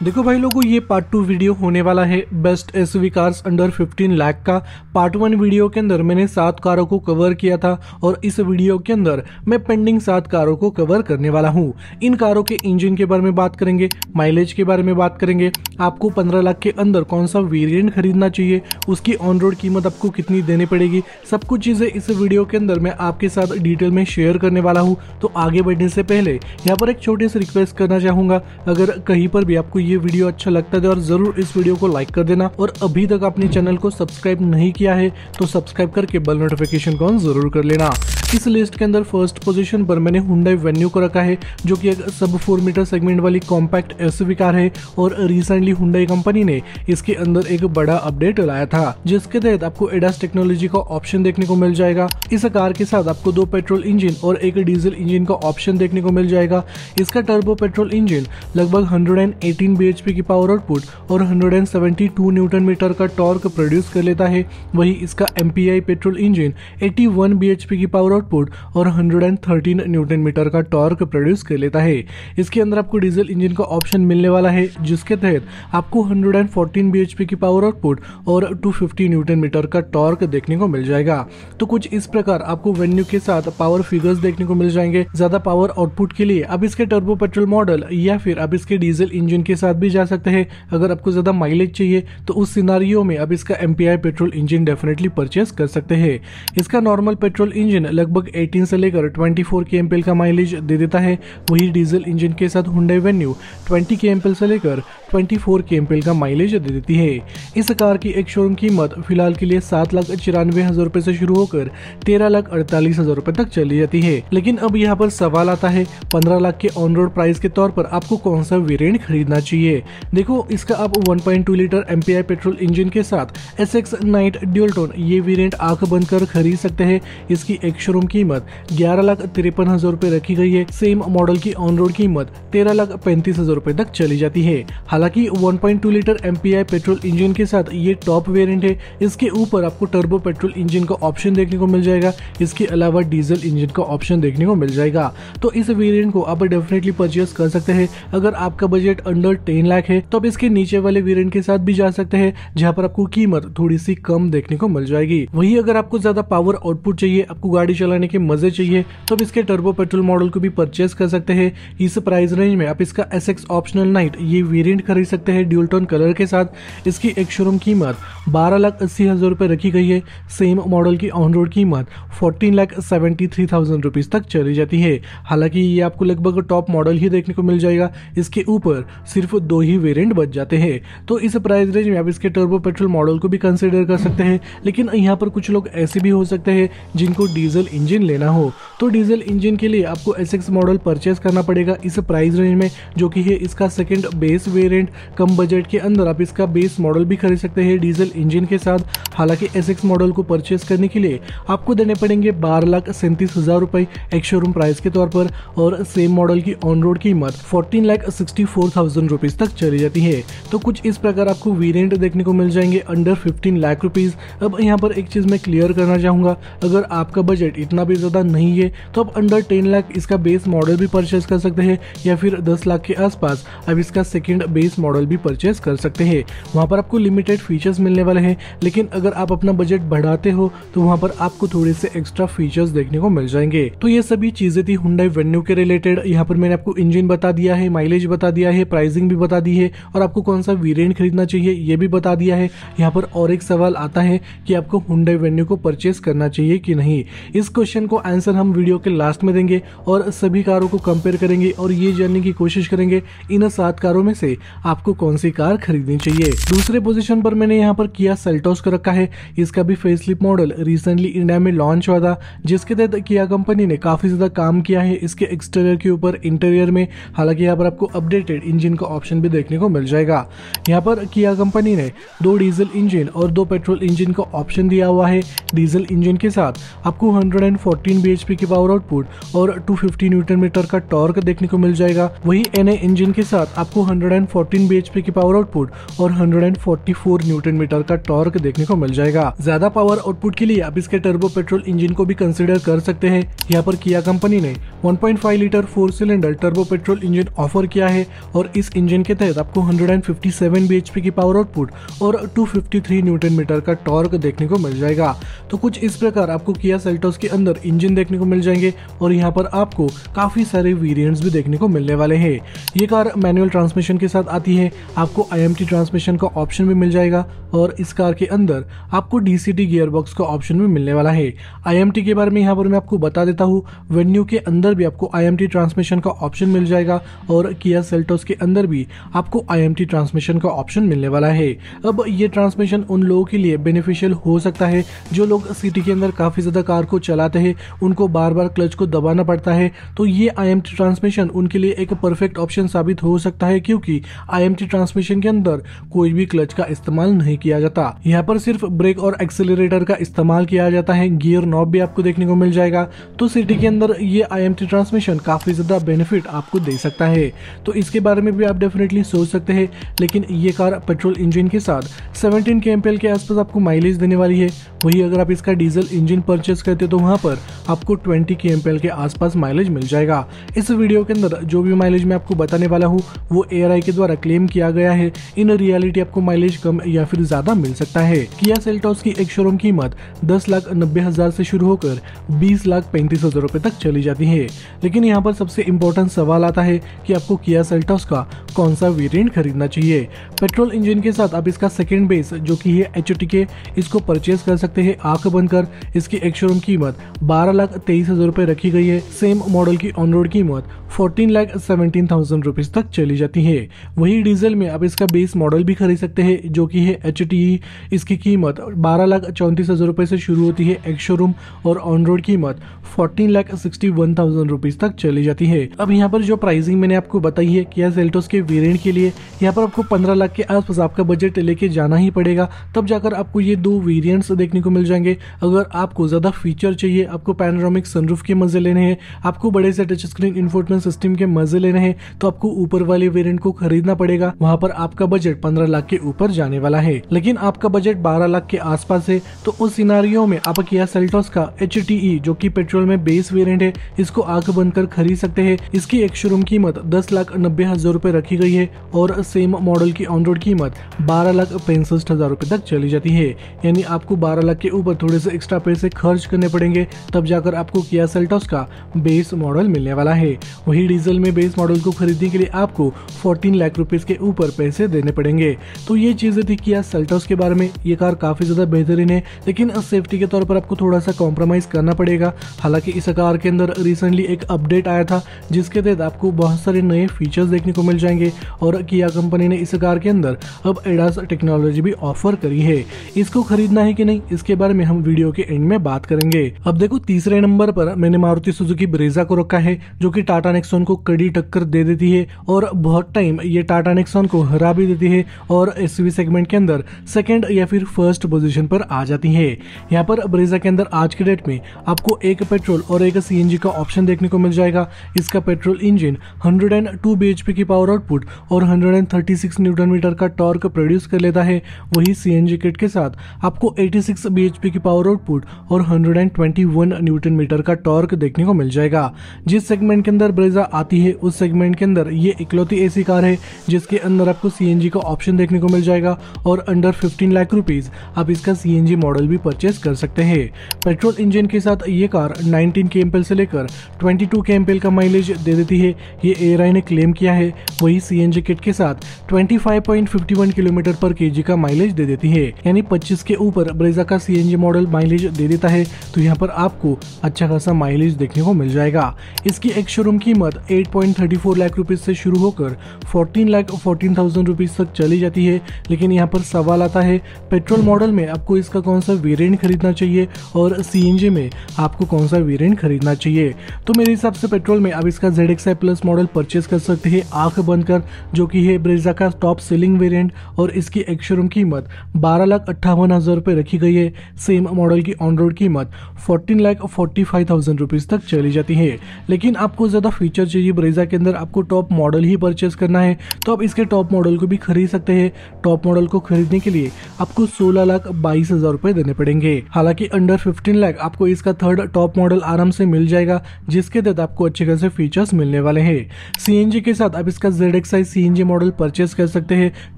देखो भाई लोगों, ये पार्ट 2 वीडियो होने वाला है best SUV cars under 15 lakh का। पार्ट 1 वीडियो के अंदर मैंने 7 कारों को कवर किया था और इस वीडियो के अंदर मैं पेंडिंग 7 कारों को कवर करने वाला हूँ। इन कारों के इंजन के बारे में बात करेंगे, माइलेज के बारे में बात करेंगे, आपको 15 लाख के अंदर कौन सा वेरिएंट खरीदना चाहिए, उसकी ऑन रोड कीमत आपको कितनी देनी पड़ेगी, सब कुछ चीजें इस वीडियो के अंदर मैं आपके साथ डिटेल में शेयर करने वाला हूँ। तो आगे बढ़ने से पहले यहाँ पर एक छोटी सी रिक्वेस्ट करना चाहूंगा, अगर कहीं पर भी आपको ये वीडियो अच्छा लगता है और जरूर इस वीडियो को लाइक कर देना, और अभी तक अपने चैनल को सब्सक्राइब नहीं किया है तो सब्सक्राइब करके बेल नोटिफिकेशन को ऑन जरूर कर लेना। इस लिस्ट के अंदर फर्स्ट पोजीशन पर मैंने हुंडई वेन्यू को रखा है, जो कि एक सब 4 मीटर सेगमेंट वाली कॉम्पैक्ट एसयूवी कार है और रिसेंटली हुंडई कंपनी ने इसके अंदर एक बड़ा अपडेट लाया था, जिसके तहत आपको एडास टेक्नोलॉजी का ऑप्शन देखने को मिल जाएगा। इस कार के साथ आपको 2 पेट्रोल इंजन और 1 डीजल इंजन का ऑप्शन देखने को मिल जाएगा। इसका टर्बो पेट्रोल इंजन लगभग 118 bhp की पावर आउटपुट और 172 न्यूटन मीटर का टॉर्क प्रोड्यूस कर लेता है। वही इसका MPI पेट्रोल इंजन 81 bhp की पावर आउटपुट और 113 न्यूटन मीटर का टॉर्क प्रोड्यूस कर लेता है। इसके अंदर आपको डीजल इंजन का ऑप्शन मिलने वाला है, जिसके तहत आपको 114 bhp की पावर आउटपुट और 250 न्यूटन मीटर का टॉर्क देखने को मिल जाएगा। तो कुछ इस प्रकार आपको वेन्यू के साथ पावर फिगर्स देखने को मिल जाएंगे। ज्यादा पावर आउटपुट के लिए आप इसके टर्बो पेट्रोल मॉडल या फिर आप इसके डीजल इंजन के साथ भी जा सकते हैं। अगर आपको ज्यादा माइलेज चाहिए तो उस सिनारियो में आप इसका MPI petrol engine definitely purchase कर सकते हैं। इसका नॉर्मल पेट्रोल इंजन लगभग 18 से लेकर 24 kmpl का माइलेज दे देता है। वही डीजल इंजन के साथ हुंडई वेन्यू 20 kmpl से लेकर 24 kmpl का माइलेज दे देती है। इस कार की एक शोरूम कीमत फिलहाल के लिए 7,94,000 रुपए से शुरू होकर 13,48,000 रुपए तक चली जाती है। लेकिन अब यहाँ पर सवाल आता है, 15 लाख के ऑन रोड प्राइस के तौर पर आपको कौन सा वेरिएंट खरीदना चाहिए। देखो, इसका आप 1.2 लीटर MPI पेट्रोल इंजन के साथ SX नाइट ड्यूल टोन ये वेरिएंट आंख बंद कर खरीद सकते हैं। इसकी एक शोरूम कीमत 11,53,000 रुपए रखी गई है। सेम मॉडल की ऑन रोड कीमत 13,35,000 रुपए तक चली जाती है। हालांकि 1.2 लीटर MPI पेट्रोल इंजन के साथ ये टॉप वेरिएंट है। इसके ऊपर आपको टर्बो पेट्रोल इंजन का ऑप्शन देखने को मिल जाएगा। इसके अलावा डीजल इंजन का ऑप्शन देखने को मिल जाएगा। तो इस वेरिएंट को आप डेफिनेटली परचेस कर सकते हैं। अगर आपका बजट अंडर 10 लाख है तो आप इसके नीचे वाले वेरिएंट के साथ भी जा सकते हैं, जहां पर आपको कीमत थोड़ी सी कम देखने को मिल जाएगी। वही अगर आपको ज्यादा पावर आउटपुट चाहिए, आपको गाड़ी चलाने के मजे चाहिए, तो आप इसके टर्बो पेट्रोल मॉडल को भी परचेस कर सकते हैं। इस प्राइस रेंज में आप इसका SX ऑप्शनल नाइट ये वेरिएंट खरीद सकते हैं ड्यूल टोन कलर के साथ। इसकी एक शोरूम कीमत 12,80,000 रुपए रखी गई है। सेम मॉडल की ऑन रोड कीमत 14,73,000 रुपीज तक चली जाती है। हालांकि ये आपको लगभग टॉप मॉडल ही देखने को मिल जाएगा। इसके ऊपर सिर्फ 2 ही वेरिएंट बच जाते हैं। तो इस प्राइस रेंज में आप इसके टर्बो पेट्रोल मॉडल को भी कंसीडर कर सकते हैं। लेकिन यहाँ पर कुछ लोग ऐसे भी हो सकते हैं जिनको डीजल इंजन लेना हो, तो डीजल इंजन के लिए आपको SX मॉडल परचेस करना पड़ेगा इस प्राइस रेंज में, जो कि है इसका सेकंड बेस वेरिएंट। कम बजट के अंदर आप इसका बेस मॉडल भी खरीद सकते हैं डीजल इंजन के साथ। हालांकि SX मॉडल को परचेस करने के लिए आपको देने पड़ेंगे 12,37,000 रुपए एक शोरूम प्राइस के तौर पर, और सेम मॉडल की ऑन रोड कीमत 14,64,000 रुपीज तक चली जाती है। तो कुछ इस प्रकार आपको वेरिएंट देखने को मिल जाएंगे अंडर 15 लाख रुपीज। अब यहाँ पर एक चीज मैं क्लियर करना चाहूंगा, अगर आपका बजट इतना भी ज्यादा नहीं है तो आप अंडर 10 लाख इसका बेस मॉडल भी परचेस कर सकते हैं, या फिर 10 लाख के आसपास अब इसका सेकंड बेस मॉडल भी परचेस कर सकते हैं। वहां पर आपको लिमिटेड फीचर्स मिलने वाले हैं। लेकिन अगर आप अपना बजट बढ़ाते हो तो वहां पर आपको थोड़े से एक्स्ट्रा फीचर्स देखने को मिल जाएंगे। तो ये सभी चीजें थी हुंडई वेन्यू के रिलेटेड। यहाँ पर मैंने आपको इंजन बता दिया है, माइलेज बता दिया है, प्राइसिंग भी बता दी है, और आपको कौन सा वेरिएंट खरीदना चाहिए ये भी बता दिया है। यहाँ पर और एक सवाल आता है कि आपको हुंडई वेन्यू को परचेस करना चाहिए कि नहीं। इस क्वेश्चन को आंसर हम वीडियो के लास्ट में देंगे और सभी कारों को कंपेयर करेंगे और ये जानने की कोशिश करेंगे इन 7 कारों में से आपको कौन सी कार खरीदनी चाहिए। दूसरे पोजीशन पर मैंने यहाँ पर किया सेल्टोस को रखा है। इसका भी फेसलिफ्ट मॉडल रिसेंटली इंडिया में लॉन्च हुआ था, जिसके तहत किया कंपनी ने काफी ज्यादा काम किया है इसके एक्सटीरियर के ऊपर, इंटीरियर में। हालांकि यहाँ पर आपको अपडेटेड इंजन का ऑप्शन भी देखने को मिल जाएगा। यहाँ पर किया कंपनी ने 2 डीजल इंजन और 2 पेट्रोल इंजन का ऑप्शन दिया हुआ है। डीजल इंजन के साथ आपको 114 bhp की पावर आउटपुट और 250 न्यूटन मीटर का टॉर्क देखने को मिल जाएगा। वही NA इंजन के साथ आपको 114 114 bhp की पावर आउटपुट और 144 न्यूटन मीटर का टॉर्क देखने को मिल जाएगा। ज्यादा पावर आउटपुट के लिए आप इसके टर्बो पेट्रोल इंजन को भी कंसिडर कर सकते हैं। यहाँ पर किया कंपनी ने 1.5 litre 4 cylinder turbo petrol engine offer किया है और इस इंजन के तहत आपको 157 bhp की पावर आउटपुट और 253 न्यूटन मीटर का टॉर्क देखने को मिल जाएगा। तो कुछ इस प्रकार आपको किया सेल्टोस के अंदर इंजन देखने को मिल जाएंगे और यहाँ पर आपको काफी सारे वेरिएंट्स भी देखने को मिलने वाले हैं। ये कार मैनुअल ट्रांसमिशन के साथ आती है, आपको IMT ट्रांसमिशन का ऑप्शन भी मिल जाएगा और इस कार के अंदर आपको DCT गियरबॉक्स का ऑप्शन भी मिलने वाला है। IMT के बारे में यहाँ पर मैं आपको बता देता हूँ, वेन्यू के अंदर भी आपको IMT ट्रांसमिशन का ऑप्शन मिल जाएगा और किया सेल्टोस के अंदर भी आपको IMT ट्रांसमिशन का ऑप्शन मिलने वाला है। अब ये ट्रांसमिशन उन लोगों के लिए बेनिफिशियल हो सकता है जो लोग सिटी के अंदर काफी ज्यादा कार को चलाते हैं, उनको बार बार क्लच को दबाना पड़ता है, तो ये IMT ट्रांसमिशन उनके लिए एक परफेक्ट ऑप्शन साबित हो सकता है, क्योंकि IMT ट्रांसमिशन के अंदर कोई भी क्लच का इस्तेमाल नहीं किया जाता। यहाँ पर सिर्फ ब्रेक और एक्सेलरेटर का इस्तेमाल किया जाता है। गियर नॉब भी आपको देखने को मिल जाएगा। तो सिटी के अंदर ये IMT ट्रांसमिशन काफी ज्यादा बेनिफिट आपको दे सकता है, तो इसके बारे में भी आप डेफिनेटली सोच सकते हैं। लेकिन ये कार पेट्रोल इंजन के साथ 17 kmpl के आसपास आपको माइलेज देने वाली है। वही अगर आप इसका डीजल इंजन परचेस करते तो वहां पर आपको 20 kmpl के आसपास माइलेज मिल जाएगा। इस वीडियो के अंदर जो भी माइलेज मैं आपको बताने वाला हूँ वो ARAI के द्वारा क्लेम किया गया है। इन रियलिटी आपको माइलेज कम या फिर ज्यादा मिल सकता है। किया सेल्टोस की एक शोरूम कीमत 10,90,000 से शुरू होकर 20,35,000 रुपए तक चली जाती है। लेकिन यहाँ पर सबसे इम्पोर्टेंट सवाल आता है कि आपको किया सेल्टोस का कौन सा वेरिएंट खरीदना चाहिए। पेट्रोल इंजन के साथ आप इसका सेकेंड बेस जो कि है HTK इसको परचेज कर सकते हैं आंख बंद कर। इसकी एक शोरूम कीमत 12,23,000 रुपए रखी गई है। सेम मॉडल की ऑन रोड कीमत 14,17,000 रुपीज तक चली जाती है। वही डीजल में आप इसका बेस मॉडल भी खरीद सकते हैं जो कि है HTE। इसकी कीमत 12,34,000 रुपए से शुरू होती है एक शोरूम और ऑन रोड कीमत 14,61,000 रुपीज तक चली जाती है। अब यहाँ पर जो प्राइसिंग मैंने आपको बताई है किया सेल्टोस के वेरिएंट के लिए, यहाँ पर आपको 15 लाख के आसपास आपका बजट लेके जाना ही पड़ेगा, तब जाकर आपको ये दो वेरिएंट्स देखने को मिल जाएंगे। अगर आपको ज्यादा फीचर चाहिए, आपको पैनोरामिक सनरूफ के मजे लेने हैं, आपको बड़े से टच स्क्रीन इन्फोटेनमेंट सिस्टम के मजे लेने हैं, तो आपको ऊपर वाले वेरिएंट को खरीदना पड़ेगा। वहां पर आपका बजट 15 लाख के ऊपर जाने वाला है। लेकिन आपका बजट 12 लाख के आसपास है, तो उस सिनारियो में आप किया सेल्टोस का HTE जो कि पेट्रोल में बेस वेरिएंट है इसको आंख बंद कर खरीद सकते हैं। इसकी एक शोरूम कीमत 10,90,000 रुपए रखी गई है और सेम मॉडल की ऑन रोड कीमत 12,65,000 रुपए तक चली जाती है। यानी आपको 12 लाख के ऊपर थोड़े से एक्स्ट्रा पैसे खर्च करने पड़ेंगे, तब जाकर आपको किया सेल्टोस का बेस मॉडल मिलने वाला है। वही डीजल में बेस मॉडल को खरीदने के लिए आपको 14 लाख रुपीज के ऊपर पैसे देने पड़ेंगे। तो ये चीजें थी किया सेल्टोस के बारे में। ये कार काफी ज्यादा बेहतरीन है, लेकिन सेफ्टी के तौर पर आपको थोड़ा सा कॉम्प्रोमाइज करना पड़ेगा। हालांकि इस कार के अंदर रिसेंटली एक अपडेट आया था जिसके तहत आपको बहुत सारे नए फीचर्स देखने को मिल जाएंगे और किया कंपनी ने इस कार के अंदर अब ADAS टेक्नोलॉजी भी ऑफर करी है। इसको खरीदना है कि नहीं, इसके बारे में हम वीडियो के एंड में बात करेंगे। अब देखो, तीसरे नंबर पर मैंने मारुति सुजुकी ब्रेजा को रखा है जो कि टाटा नेक्सॉन को कड़ी टक्कर दे देती है और बहुत टाइम ये टाटा नेक्सॉन को हरा भी देती है और SUV सेगमेंट के अंदर सेकंड या फिर फर्स्ट पोजीशन पर आ जाती है। यहाँ पर ब्रेजा के अंदर आज के डेट में आपको एक पेट्रोल और एक CNG का ऑप्शन देखने को मिल जाएगा। इसका पेट्रोल इंजन 102 bhp की पावर आउटपुट और 136 न्यूटन मीटर का टॉर्क प्रोड्यूस कर लेता है। वही CNG किट के साथ आपको 86 bhp की पावर आउटपुट और 121 न्यूटन मीटर का टॉर्क देखने को मिल जाएगा। जिस सेगमेंट के अंदर ब्रेजा आती है उस सेगमेंट के अंदर ये इकलौती ऐसी कार है जिसके अंदर आपको CNG का ऑप्शन देखने को मिल जाएगा और अंडर 15 लाख रुपीज आप इसका CNG मॉडल भी परचेस कर सकते हैं। पेट्रोल इंजन के साथ ये कार 19 kmpl से लेकर 22 kmpl का माइलेज दे देती है, ये ARAI ने क्लेम किया है। वही CNG किट के साथ 25.51 किलोमीटर पर kg का माइलेज दे देती है, यानी 25 के ऊपर ब्रेजा का CNG मॉडल माइलेज दे देता है। तो यहाँ पर आपको अच्छा खासा माइलेज देखने को मिल जाएगा। इसकी एक शोरूम कीमत 8.34 लाख रुपीज से शुरू होकर 14,14,000 रुपीज तक चली जाती है। लेकिन यहाँ पर सवाल आता है, पेट्रोल मॉडल में आपको इसका कौन सा वेरिएंट खरीदना चाहिए और CNG में आपको कौन सा वेरिएंट खरीदना चाहिए। तो मेरे हिसाब से पेट्रोल में आप इसका ZXi प्लस मॉडल परचेस कर सकते हैं आंख बंद कर, जो कि है ब्रेजा का टॉप सेलिंग वेरिएंट और इसकी एक शोरूम कीमत 12,58,000 रुपए रखी गई है। सेम मॉडल की ऑन रोड कीमत 14,45,000 रुपीज तक चली जाती है। लेकिन आपको ज्यादा फीचर चाहिए ब्रेजा के अंदर, आपको टॉप मॉडल ही परचेस करना है, तो आप इसके टॉप मॉडल को भी खरीद सकते हैं। टॉप मॉडल को खरीदने के लिए आपको 16,22,000 रुपए देने पड़ेंगे। हालांकि अंडर 15 लाख आपको इसका थर्ड टॉप मॉडल आराम से मिल जाएगा, जिसके तहत आपको अच्छे खासे फीचर्स मिलने वाले हैं। सीएनजी के साथ आप इसका ZXi सीएनजी मॉडल परचेस कर सकते हैं,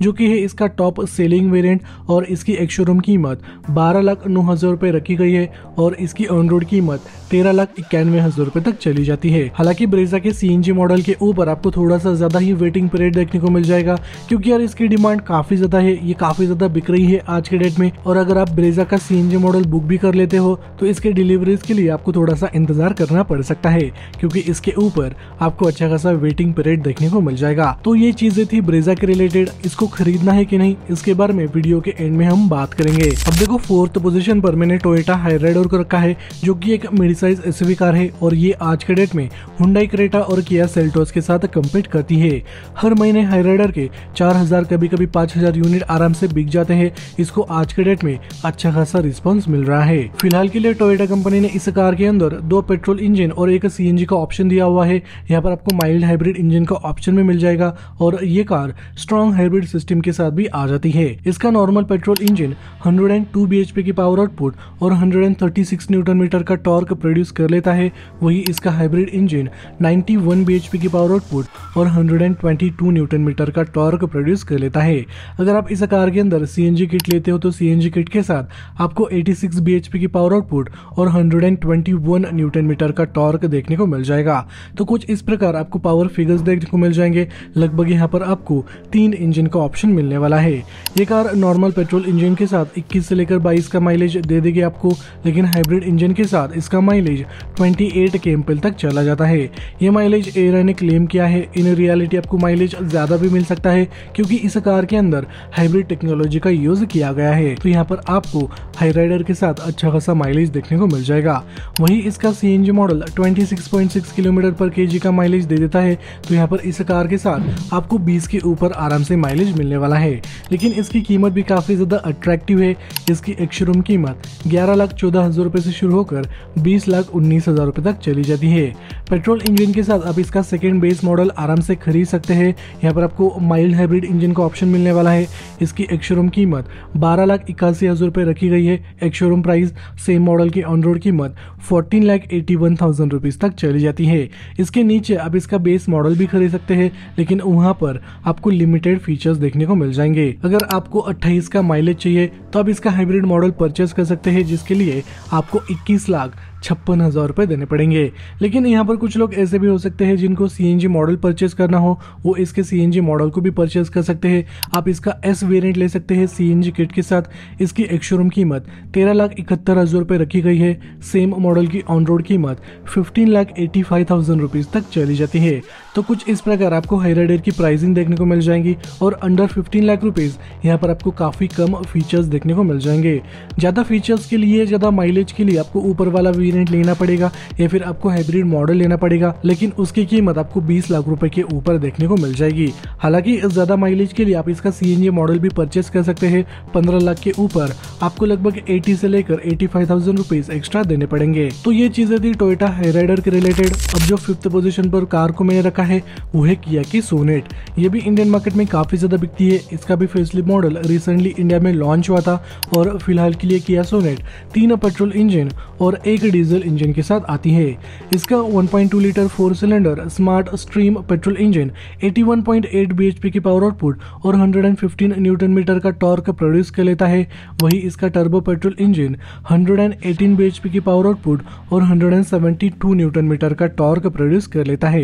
जो कि है इसका टॉप सेलिंग वेरिएंट, और इसकी एक शोरूम कीमत 12,09,000 रुपए रखी गई है और इसकी ऑन रोड कीमत 13,91,000 रुपए तक चली जाती है। हालांकि ब्रेजा के सीएनजी मॉडल के ऊपर आपको थोड़ा सा ज्यादा ही वेटिंग पीरियड देखने को मिल जाएगा, क्योंकि यार इसकी डिमांड काफी ज्यादा है, ये काफी ज्यादा बिक रही है आज के डेट में। और अगर आप ब्रेजा का सीएनजी मॉडल बुक भी कर लेते हो तो इसके डिलीवरीज के लिए आपको थोड़ा सा इंतजार करना पड़ सकता है, क्योंकि इसके ऊपर आपको अच्छा खासा वेटिंग पीरियड देखने को मिल जाएगा। तो ये चीजें थी ब्रेजा के रिलेटेड। इसको खरीदना है कि नहीं, इसके बारे में वीडियो के एंड में हम बात करेंगे। अब देखो, 4th पोजीशन पर मैंने टोयोटा हाईराइडर को रखा है, जो कि एक मिड साइज एसयूवी कार है और ये आज के डेट में हुंडई क्रेटा और किया सेल्टोस के साथ कम्पीट करती है। हर महीने हाईराइडर के 4,000 कभी कभी 5,000 यूनिट आराम से बिक जाते हैं। इसको आज के डेट में अच्छा खासा रिस्पॉन्स मिल रहा है। फिलहाल के लिए टोयोटा कंपनी ने इस कार के अंदर 2 पेट्रोल इंजन और एक सीएनजी का ऑप्शन दिया हुआ है। यहाँ पर आपको माइल्ड हाइब्रिड इंजन का ऑप्शन में मिल जाएगा और ये कार स्ट्रॉन्ग हाइब्रिड सिस्टम के साथ भी आ जाती है। इसका नॉर्मल पेट्रोल इंजन 102 bhp की पावर आउटपुट और 136 न्यूटन मीटर का टॉर्क प्रोड्यूस कर लेता है। वही इसका हाइब्रिड इंजन 91 bhp की पावर आउटपुट और 122 न्यूटन मीटर का टॉर्क प्रोड्यूस कर लेता है। अगर आप इस कार के अंदर सीएनजी किट लेते हो तो सीएनजी किट के साथ आपको 86 bhp की पावर आउटपुट और 121 न्यूटन मीटर का टॉर्क देखने को मिल जाएगा। तो कुछ इस प्रकार आपको पावर फिगर्स देखने को मिल जाएंगे। लगभग यहाँ पर आपको 3 इंजन का ऑप्शन मिलने वाला है। ये कार नॉर्मल पेट्रोल इंजन के साथ 21 से लेकर 22 का माइलेज दे देगी आपको, लेकिन हाइब्रिड इंजन के साथ इसका माइलेज 28 kmpl तक चला जाता है। ये माइलेज एयर ने क्लेम किया है। इन रियलिटी आपको माइलेज ज्यादा भी मिल सकता है, क्योंकि इस कार के अंदर हाइब्रिड टेक्नोलॉजी का यूज किया गया है। तो यहाँ पर आपको हाईराइडर के साथ अच्छा खासा माइलेज देखने को मिल जाएगा। वही इसका सीएनजी मॉडल 26.6 किलोमीटर पर केजी का माइलेज दे देता है। तो यहाँ पर इस कार के साथ आपको 20 के ऊपर आराम से माइलेज मिलने वाला है, लेकिन इसकी कीमत भी काफी ज्यादा अट्रैक्टिव है। इसकी एक शोरूम कीमत 11,14,000 रुपए से शुरू होकर 20,19,000 रुपए तक चली जाती है। पेट्रोल इंजन के साथ आप इसका सेकेंड बेस मॉडल आराम से खरीद सकते हैं। यहाँ पर आपको माइल्ड हाइब्रिड इंजन का ऑप्शन मिलने वाला है। इसकी एक शोरूम कीमत 12,81,000 रुपए रखी गई है। एक शोरूम प्राइस सेम मॉडल की ऑन रोड कीमत 14,81,000 रुपीज तक चली जाती है। इसके नीचे आप इसका बेस मॉडल भी खरीद सकते हैं, लेकिन वहाँ पर आपको लिमिटेड फीचर्स देखने को मिल जाएंगे। अगर आपको 28 का माइलेज चाहिए तो आप इसका हाइब्रिड मॉडल परचेस कर सकते हैं, जिसके लिए आपको 21,56,000 रुपए देने पड़ेंगे। लेकिन यहाँ पर कुछ लोग ऐसे भी हो सकते हैं जिनको सीएनजी मॉडल परचेस करना हो, वो इसके सीएनजी मॉडल को भी परचेस कर सकते हैं। आप इसका एस वेरिएंट ले सकते हैं सीएनजी किट के साथ। इसकी एक शोरूम कीमत 13,71,000 रुपए रखी गई है। सेम मॉडल की ऑन रोड कीमत 15,85,000 रुपीज तक चली जाती है। तो कुछ इस प्रकार आपको हाईराइडर की प्राइसिंग देखने को मिल जाएंगी और अंडर 15 लाख रुपीज यहाँ पर आपको काफी कम फीचर्स देखने को मिल जाएंगे। ज्यादा फीचर्स के लिए, ज्यादा माइलेज के लिए आपको ऊपर वाला वेरिएंट लेना पड़ेगा या फिर आपको हाइब्रिड मॉडल लेना पड़ेगा, लेकिन उसकी कीमत आपको 20 लाख रुपए के ऊपर देखने को मिल जाएगी। हालांकि ज्यादा माइलेज के लिए आप इसका सीएनजी मॉडल भी परचेस कर सकते हैं। 15 लाख के ऊपर आपको लगभग 80 से लेकर 85,000 रुपीज एक्स्ट्रा देने पड़ेंगे। तो ये चीजें थी टोयोटा हाईराइडर के रिलेटेड। अब जो 5th पोजीशन पर कार को मैंने रखा है वो है किया की सोनेट। ये भी इंडियन मार्केट में काफी ज्यादा बिकती है। इसका भी फेसलिफ्ट मॉडल रिसेंटली इंडिया में लॉन्च हुआ था और फिलहाल के लिए किया सोनेट 3 पेट्रोल इंजन और 1 डीजल इंजन के साथ आती है। इसका 1.2 litre 4 cylinder smart stream petrol engine 81.8 bhp की पावर आउटपुट और 115 न्यूटन मीटर का टॉर्क प्रोड्यूस कर लेता है। वही इसका टर्बो पेट्रोल इंजन 118 bhp की पावर आउटपुट और 172 न्यूटन मीटर का टॉर्क प्रोड्यूस कर लेता है।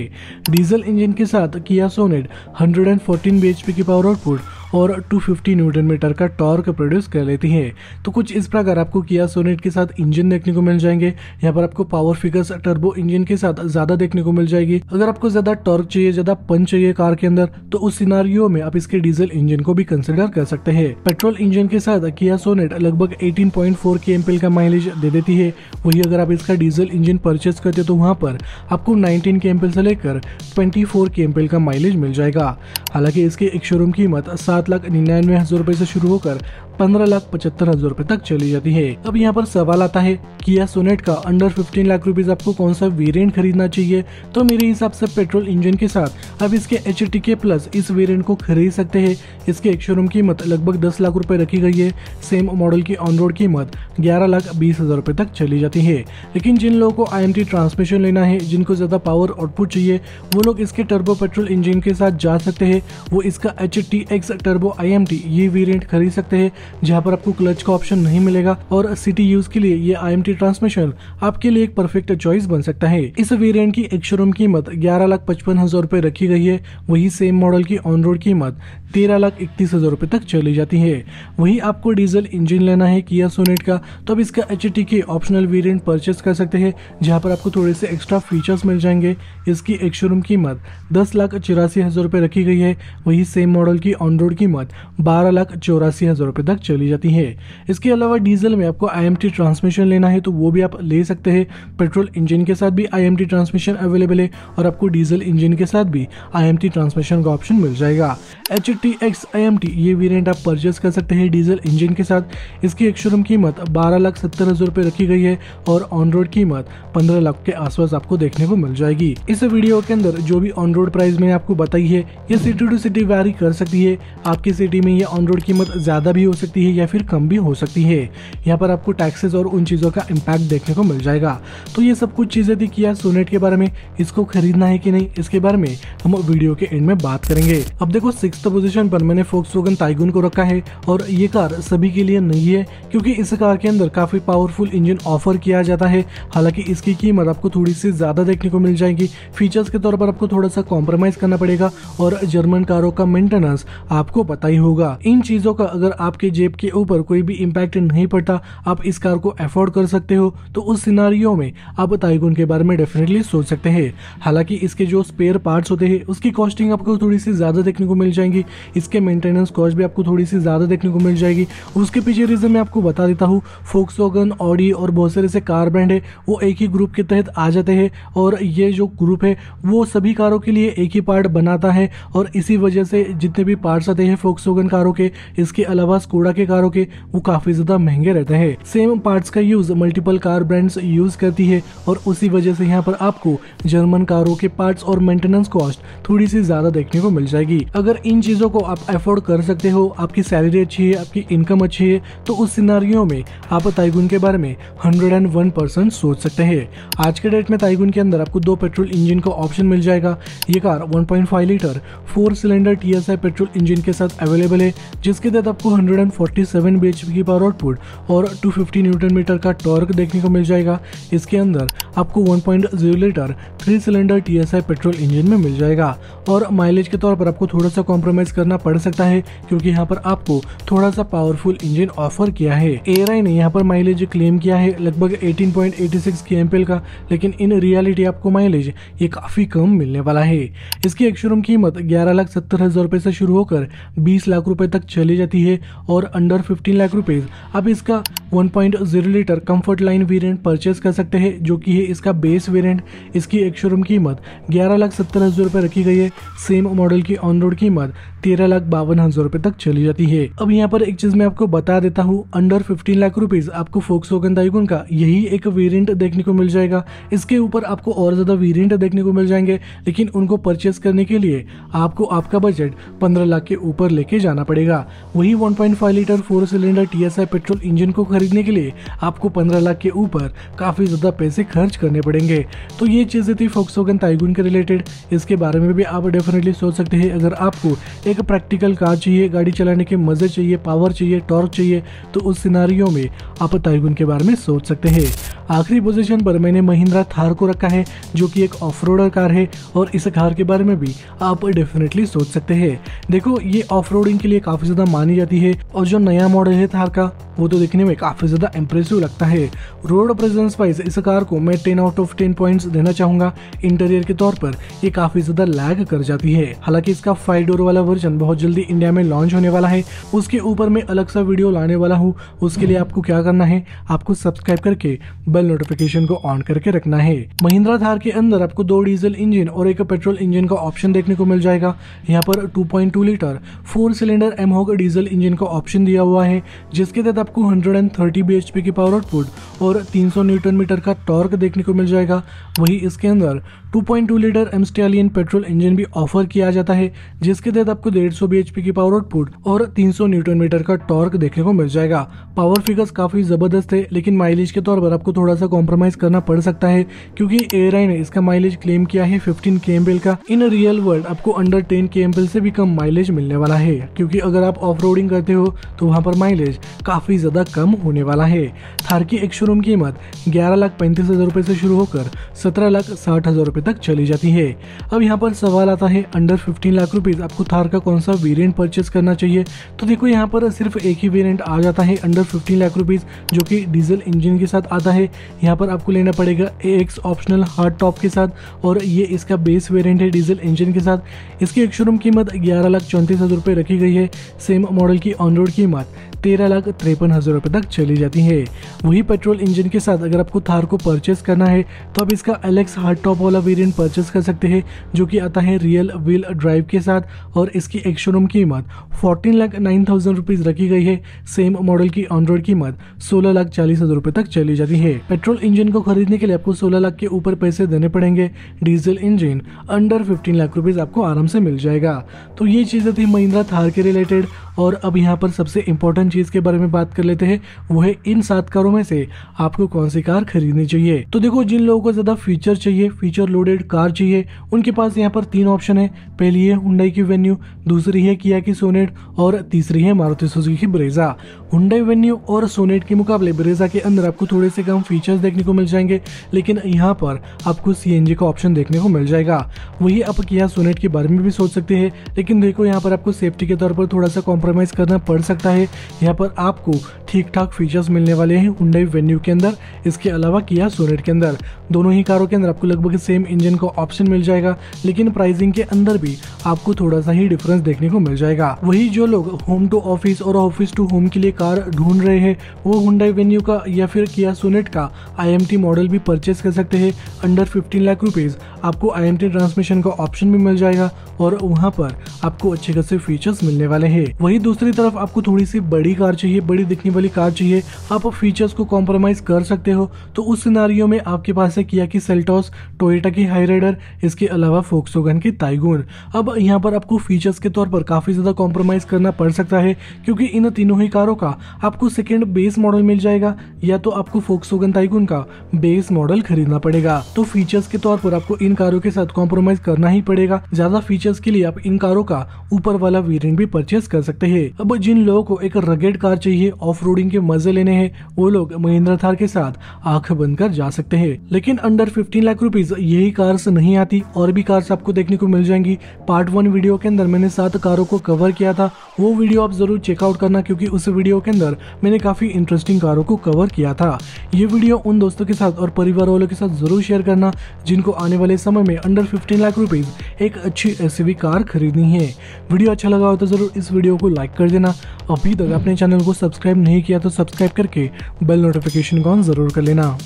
डीजल इंजन के साथ किया सोनेट 114 bhp की पावर आउटपुट और 250 न्यूटन मीटर का टॉर्क प्रोड्यूस कर लेती है। तो कुछ इस प्रकार आपको किया सोनेट के साथ इंजन देखने को मिल जाएंगे। यहाँ पर आपको पावर फिगर्स टर्बो इंजन के साथ ज्यादा देखने को मिल जाएगी। अगर आपको ज्यादा टॉर्क चाहिए, ज्यादा पंच चाहिए कार के अंदर, तो उस सिनारियो में आप इसके डीजल इंजन को भी कंसिडर कर सकते हैं। पेट्रोल इंजन के साथ किया सोनेट लगभग 18.4 kmpl का माइलेज दे देती है। वही अगर आप इसका डीजल इंजन परचेस करते हो तो वहाँ पर आपको 19 kmpl से लेकर 24 kmpl का माइलेज मिल जाएगा। हालांकि इसकी एक शोरूम कीमत 7,99,000 रुपए से शुरू होकर 15,75,000 रुपए तक चली जाती है। अब यहाँ पर सवाल आता है किया सोनेट का अंडर 15 लाख रुपीज आपको कौन सा वेरिएंट खरीदना चाहिए। तो मेरे हिसाब से पेट्रोल इंजन के साथ अब इसके HTK प्लस इस वेरिएंट को खरीद सकते हैं। इसके एक शोरूम कीमत लगभग 10 लाख रुपए रखी गई है। सेम मॉडल की ऑन रोड कीमत 11,20,000 रुपए तक चली जाती है। लेकिन जिन लोगों को IMT ट्रांसमिशन लेना है, जिनको ज्यादा पावर आउटपुट चाहिए, वो लोग इसके टर्बो पेट्रोल इंजन के साथ जा सकते हैं। वो इसका HTX टर्बो IMT ये वेरिएंट खरीद सकते हैं, जहां पर आपको क्लच का ऑप्शन नहीं मिलेगा और सिटी यूज के लिए ये IMT ट्रांसमिशन आपके लिए एक परफेक्ट चॉइस बन सकता है। इस वेरिएंट की एक शोरूम कीमत 11,55,000 रुपए रखी गई है। वही सेम मॉडल की ऑन रोड कीमत 13,31,000 रुपए तक चली जाती है। वही आपको डीजल इंजन लेना है किया सोनेट का, तो अब इसका HTK ऑप्शनल वेरिएंट परचेस कर सकते हैं, जहां पर आपको थोड़े से एक्स्ट्रा फीचर्स मिल जाएंगे। इसकी एक शोरूम कीमत 10,84,000 रुपए रखी गई है। वही सेम मॉडल की ऑन रोड कीमत 12,84,000 रुपए तक चली जाती है। इसके अलावा डीजल में आपको IMT ट्रांसमिशन लेना है तो वो भी आप ले सकते हैं। पेट्रोल इंजन के साथ भी IMT ट्रांसमिशन अवेलेबल है और आपको डीजल इंजन के साथ भी IMT ट्रांसमिशन का ऑप्शन मिल जाएगा। HTX IMT ये वेरिएंट आप परचेस कर सकते हैं डीजल इंजन के साथ। इसकी एक शोरूम कीमत 12,70,000 रुपए रखी गई है और ऑन रोड कीमत 15 लाख के आसपास आपको देखने को मिल जाएगी। इस वीडियो के अंदर जो भी ऑन रोड प्राइस मैंने आपको बताई है, ये सिटी टू सिटी वैरी कर सकती है। आपकी सिटी में ये ऑन रोड कीमत ज्यादा भी हो सकती है या फिर कम भी हो सकती है। यहाँ पर आपको टैक्सेस और उन चीजों का इम्पैक्ट देखने को मिल जाएगा। तो ये सब कुछ चीजें थी किया सोनेट के बारे में। इसको खरीदना है कि नहीं, इसके बारे में हम वीडियो के एंड में बात करेंगे। अब देखो 6th पोजीशन पर मैंने फोक्सवैगन टाइगून को रखा है और ये कार सभी के लिए नहीं है, क्योंकि इस कार के अंदर काफी पावरफुल इंजन ऑफर किया जाता है। हालांकि इसकी कीमत आपको थोड़ी सी ज्यादा देखने को मिल जाएगी। फीचर्स के तौर पर आपको थोड़ा सा कॉम्प्रोमाइज करना पड़ेगा और जर्मन कारों का मेंटेनेंस आपको पता ही होगा। इन चीजों का अगर आपके जेब के ऊपर कोई भी इम्पैक्ट नहीं पड़ता, आप इस कार को अफोर्ड कर सकते हो, तो उस सिनारियो में आप टाइगून के बारे में डेफिनेटली सोच सकते हैं। हालांकि इसके जो स्पेयर पार्ट्स होते हैं उसकी कॉस्टिंग आपको थोड़ी सी ज्यादा देखने को मिल जाएगी। इसके मेंटेनेंस कॉस्ट भी आपको थोड़ी सी ज्यादा देखने को मिल जाएगी। उसके पीछे रीजन मैं आपको बता देता हूँ। फोक्सवैगन, ऑडी और बहुत सारे ऐसे कार ब्रांड है, वो एक ही ग्रुप के तहत आ जाते हैं और ये जो ग्रुप है वो सभी कारों के लिए एक ही पार्ट बनाता है और इसी वजह से जितने भी पार्ट्स आते हैं फोक्सवैगन कारों के, इसके अलावा स्कोडा के कारों के, वो काफी ज्यादा महंगे रहते हैं। सेम पार्ट्स का use multiple car brands use करती है और उसी वजह से यहाँ पर आपको जर्मन कारों के पार्ट्स और मेंटेनेंस कॉस्ट थोड़ी सी ज्यादा देखने को मिल जाएगी। अगर इन चीजों को आप अफोर्ड कर सकते हो, आपकी सैलरी अच्छी है, आपकी इनकम अच्छी है, तो उस सिनारियो में आप टाइगून के बारे में 101% सोच सकते हैं। आज के डेट में टाइगून के अंदर आपको 2 पेट्रोल इंजन का ऑप्शन मिल जाएगा। ये car 1.5 litre 4 cylinder TSI petrol engine के साथ अवेलेबल है, जिसके तहत आपको 147 bhp की पावर आउटपुट और 250 न्यूटन मीटर का टॉर्क देखने को मिल जाएगा। इसके अंदर आपको 1.0 litre 3 cylinder TSI petrol engine में मिल जाएगा और माइलेज के तौर पर आपको थोड़ा सा कॉम्प्रोमाइज करना पड़ सकता है, क्योंकि यहाँ पर आपको थोड़ा सा पावरफुल इंजन ऑफर किया है। ARAI ने यहाँ पर माइलेज क्लेम किया है लगभग 18.86 kmpl का, लेकिन इन रियलिटी आपको माइलेज ये काफी कम मिलने वाला है। इसकी एक शोरूम कीमत 11,70,000 रुपए से शुरू होकर 20 लाख रुपए तक चली जाती है और अंडर 15 लाख रुपए आप इसका 1.0 litre comfort line variant purchase कर सकते हैं, जो कि है इसका बेस वेरिएंट। इसकी एक शोरूम कीमत 11,70,000 रुपए रखी गई है। सेम मॉडल की ऑन रोड कीमत 13,52,000 रुपए तक चली जाती है। अब यहाँ पर एक चीज मैं आपको बता देता हूँ, अंडर 15 लाख रुपीज आपको फोक्सवैगन टाइगून का यही एक वेरिएंट देखने को मिल जाएगा। इसके ऊपर आपको और ज्यादा वेरिएंट देखने को मिल जाएंगे, लेकिन उनको परचेस करने के लिए आपको आपका बजट 15 लाख के ऊपर लेके जाना पड़ेगा। वही 1.5 litre 4 cylinder TSI petrol engine को खरीदने के लिए आपको 15 लाख के ऊपर काफी ज्यादा पैसे खर्च करने पड़ेंगे। तो ये चीजें थी फोक्सवैगन टाइगून के रिलेटेड। इसके बारे में भी आप डेफिनेटली सोच सकते हैं। अगर आपको एक प्रैक्टिकल कार चाहिए, गाड़ी चलाने के मजे चाहिए, पावर चाहिए, टॉर्क चाहिए, तो उस सिनारियो में आप टाइगून के बारे में सोच सकते हैं। आखिरी पोजीशन पर मैंने महिंद्रा थार को रखा है, जो कि एक ऑफ-रोडर कार है और इस कार के बारे में भी आप डेफिनेटली सोच सकते हैं। देखो, ये ऑफ-रोडिंग के लिए काफी ज्यादा मानी जाती है और जो नया मॉडल है थार का वो तो देखने में काफी ज्यादा इंप्रेसिव लगता है। रोड प्रेजेंस वाइज इस कार को मैं 10 आउट ऑफ 10 पॉइंट्स देना चाहूंगा। इंटीरियर के तौर पर ये काफी ज्यादा लैग कर जाती है। हालांकि इसका 5 डोर वाला वर्जन बहुत जल्दी इंडिया में लॉन्च होने वाला है, उसके ऊपर मैं अलग सा वीडियो लाने वाला हूँ। उसके लिए आपको क्या करना है, आपको सब्सक्राइब करके बेल नोटिफिकेशन को ऑन करके रखना है। महिंद्रा थार के अंदर आपको 2 डीजल इंजन और एक पेट्रोल इंजन का ऑप्शन देखने को मिल जाएगा। यहाँ पर 2.2 litre 4 cylinder mHawk diesel engine का ऑप्शन दिया हुआ है, जिसके तहत आपको 130 bhp की पावर आउटपुट और 300 न्यूटन मीटर का टॉर्क देखने को मिल जाएगा। वही इसके अंदर 2.2 litre M stallion petrol engine भी ऑफर किया जाता है, जिसके तहत आपको 150 bhp की पावर आउटपुट और 300 न्यूटन मीटर का टॉर्क देखने को मिल जाएगा। पावर फिगर्स काफी जबरदस्त है, लेकिन माइलेज के तौर पर आपको थोड़ा सा कॉम्प्रोमाइज करना पड़ सकता है, क्योंकि एयरलाइन ने इसका माइलेज क्लेम किया है 15 kmpl का। इन रियल वर्ल्ड आपको अंडर 10 kmpl से भी कम माइलेज मिलने वाला है, क्योंकि अगर आप ऑफ रोडिंग करते हो तो वहाँ पर माइलेज काफी ज्यादा कम होने वाला है। थार की एक शोरूम कीमत 11,35,000 रुपए से शुरू होकर 17,60,000 रुपए तक चली जाती है। अब यहाँ पर सवाल आता है, अंडर 15 लाख रुपीज आपको थार का कौन सा वेरिएंट परचेस करना चाहिए? तो देखो यहाँ पर सिर्फ एक ही वेरिएंट आ जाता है अंडर 15 लाख रुपीज, जो कि डीजल इंजन के साथ आता है। यहाँ पर आपको लेना पड़ेगा AX ऑप्शनल हार्ड टॉप के साथ, और ये इसका बेस वेरिएंट है डीजल इंजन के साथ। इसकी एक शोरूम कीमत 11,34,000 रुपए रखी गई है। सेम मॉडल की ऑन रोड कीमत 13,53,000 रुपए तक चली जाती है। वही पेट्रोल इंजन के साथ अगर आपको थार को परचेस करना है तो आप इसका LX हार्ड टॉप वाला वेरिएंट परचेस कर सकते हैं, जो कि आता है रियल व्हील ड्राइव के साथ, और इसकी एक शोरूम कीमत 14,09,000 रुपीज रखी गई है। सेम मॉडल की ऑन रोड कीमत 16,40,000 रुपए तक चली जाती है। पेट्रोल इंजन को खरीदने के लिए आपको 16 लाख के ऊपर पैसे देने पड़ेंगे। Diesel engine under 15 lakh rupees आपको आराम से मिल जाएगा। तो ये चीजें थी महिंद्रा थार के रिलेटेड। और अब यहाँ पर सबसे इंपॉर्टेंट चीज के बारे में बात कर लेते हैं, वो है इन 7 कारों में से आपको कौन सी कार खरीदनी चाहिए। तो देखो, जिन लोगों को ज्यादा फीचर चाहिए, फीचर लोडेड कार चाहिए, उनके पास यहाँ पर 3 ऑप्शन है। पहली है हुंडई की वेन्यू, दूसरी है किया की सोनेट, और तीसरी है मारुति सुजुकी की ब्रेजा। हुंडई वेन्यू और सोनेट के मुकाबले ब्रेजा के अंदर आपको थोड़े से कम फीचर्स देखने को मिल जाएंगे, लेकिन यहाँ पर आपको CNG का ऑप्शन देखने को मिल जाएगा। वही आप किया सोनेट के बारे में भी सोच सकते हैं, लेकिन देखो यहाँ पर आपको सेफ्टी के तौर पर थोड़ा सा कॉम्प्रोमाइज करना पड़ सकता है। यहाँ पर आपको ठीक ठाक फीचर्स मिलने वाले हैं हुंडई वेन्यू के अंदर, इसके अलावा किया सोनेट के अंदर। दोनों ही कारों के अंदर आपको लगभग सेम इंजन का ऑप्शन मिल जाएगा, लेकिन प्राइसिंग के अंदर भी आपको थोड़ा सा ही डिफरेंस देखने को मिल जाएगा। वही जो लोग होम टू ऑफिस और ऑफिस टू होम के लिए कार ढूंढ रहे हैं, वो हुंडई वेन्यू का या फिर किया सोनेट का IMT मॉडल भी परचेस कर सकते हैं। अंडर 15 लाख रुपीज आपको IMT ट्रांसमिशन का ऑप्शन भी मिल जाएगा, और वहाँ पर आपको अच्छे खासे फीचर्स मिलने वाले हैं। वही दूसरी तरफ आपको थोड़ी सी बड़ी कार चाहिए, बड़ी दिखने वाली कार चाहिए, आप फीचर्स को कॉम्प्रोमाइज कर सकते हो। तो उस सिनारियो में आपके पास है किया की सेल्टॉस, टोयोटा की हाईराइडर, इसके अलावा फोक्सवैगन की टाइगून। अब यहाँ पर आपको फीचर्स के तौर पर काफी ज्यादा कॉम्प्रोमाइज करना पड़ सकता है, क्योंकि इन तीनों ही कारों का आपको सेकेंड बेस मॉडल मिल जाएगा, या तो आपको फोक्सवैगन टाइगून का बेस मॉडल खरीदना पड़ेगा। तो फीचर्स के तौर पर आपको इन कारों के साथ कॉम्प्रोमाइज करना ही पड़ेगा। ज्यादा फीचर्स के लिए आप इन कारों का ऊपर वाला वेरिएंट भी परचेस कर सकते हैं। अब जिन लोगों को एक रगेड कार चाहिए, ऑफ रोडिंग के मजे लेने हैं, वो लोग महिंद्रा थार के साथ आंख बंद कर जा सकते हैं। लेकिन अंडर 15 लाख रुपीज यही कार्स नहीं आती, और भी कार्स आपको देखने को मिल जाएंगी। पार्ट 1 वीडियो के अंदर मैंने 7 कारों को कवर किया था, वो वीडियो आप जरूर चेकआउट करना, क्योंकि उस वीडियो के अंदर मैंने काफी इंटरेस्टिंग कारों को कवर किया था। ये वीडियो उन दोस्तों के साथ और परिवार वालों के साथ जरूर शेयर करना, जिनको आने वाले समय में अंडर 15 लाख रुपीज एक अच्छी SUV कार खरीदनी है। वीडियो अच्छा लगा हो तो जरूर इस वीडियो को लाइक कर देना। अभी तक अपने चैनल को सब्सक्राइब नहीं किया तो सब्सक्राइब करके बेल नोटिफिकेशन को ऑन जरूर कर लेना।